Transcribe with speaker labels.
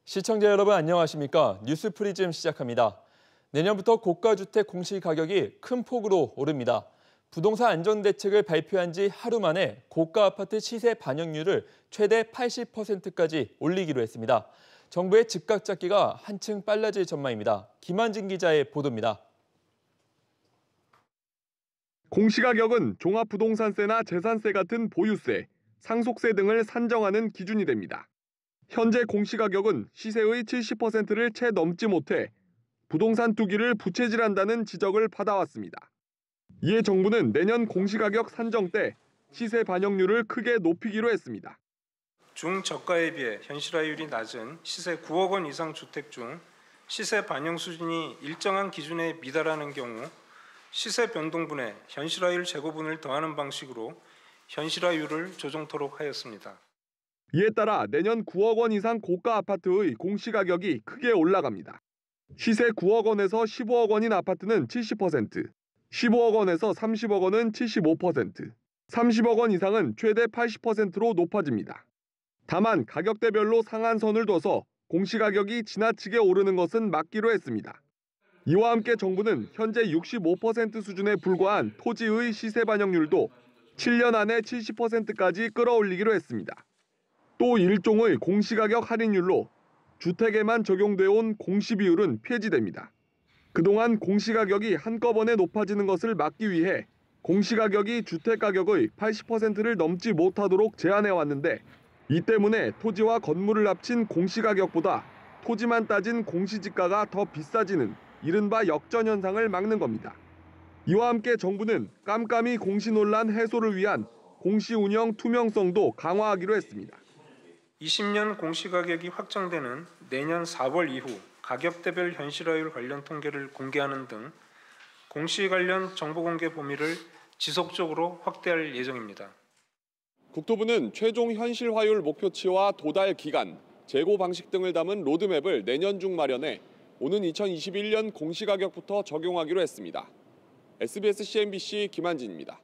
Speaker 1: 시청자 여러분 안녕하십니까? 뉴스프리즘 시작합니다. 내년부터 고가주택 공시가격이 큰 폭으로 오릅니다. 부동산 안정대책을 발표한 지 하루 만에 고가 아파트 시세 반영률을 최대 80%까지 올리기로 했습니다. 정부의 즉각 잡기가 한층 빨라질 전망입니다. 김한진 기자의 보도입니다.
Speaker 2: 공시가격은 종합부동산세나 재산세 같은 보유세, 상속세 등을 산정하는 기준이 됩니다. 현재 공시가격은 시세의 70%를 채 넘지 못해 부동산 투기를 부채질한다는 지적을 받아왔습니다. 이에 정부는 내년 공시가격 산정 때 시세 반영률을 크게 높이기로 했습니다.
Speaker 3: 중저가에 비해 현실화율이 낮은 시세 9억 원 이상 주택 중 시세 반영 수준이 일정한 기준에 미달하는 경우 시세 변동분에 현실화율 제곱분을 더하는 방식으로 현실화율을 조정토록 하였습니다.
Speaker 2: 이에 따라 내년 9억 원 이상 고가 아파트의 공시가격이 크게 올라갑니다. 시세 9억 원에서 15억 원인 아파트는 70%, 15억 원에서 30억 원은 75%, 30억 원 이상은 최대 80%로 높아집니다. 다만 가격대별로 상한선을 둬서 공시가격이 지나치게 오르는 것은 막기로 했습니다. 이와 함께 정부는 현재 65% 수준에 불과한 토지의 시세 반영률도 7년 안에 70%까지 끌어올리기로 했습니다. 또 일종의 공시가격 할인율로 주택에만 적용돼 온 공시비율은 폐지됩니다. 그동안 공시가격이 한꺼번에 높아지는 것을 막기 위해 공시가격이 주택가격의 80%를 넘지 못하도록 제한해왔는데 이 때문에 토지와 건물을 합친 공시가격보다 토지만 따진 공시지가가 더 비싸지는 이른바 역전현상을 막는 겁니다. 이와 함께 정부는 깜깜이 공시 논란 해소를 위한 공시 운영 투명성도 강화하기로 했습니다.
Speaker 3: 20년 공시가격이 확정되는 내년 4월 이후 가격대별 현실화율 관련 통계를 공개하는 등 공시 관련 정보 공개 범위를 지속적으로 확대할 예정입니다.
Speaker 2: 국토부는 최종 현실화율 목표치와 도달 기간, 재고 방식 등을 담은 로드맵을 내년 중 마련해 오는 2021년 공시가격부터 적용하기로 했습니다. SBS CNBC 김한진입니다.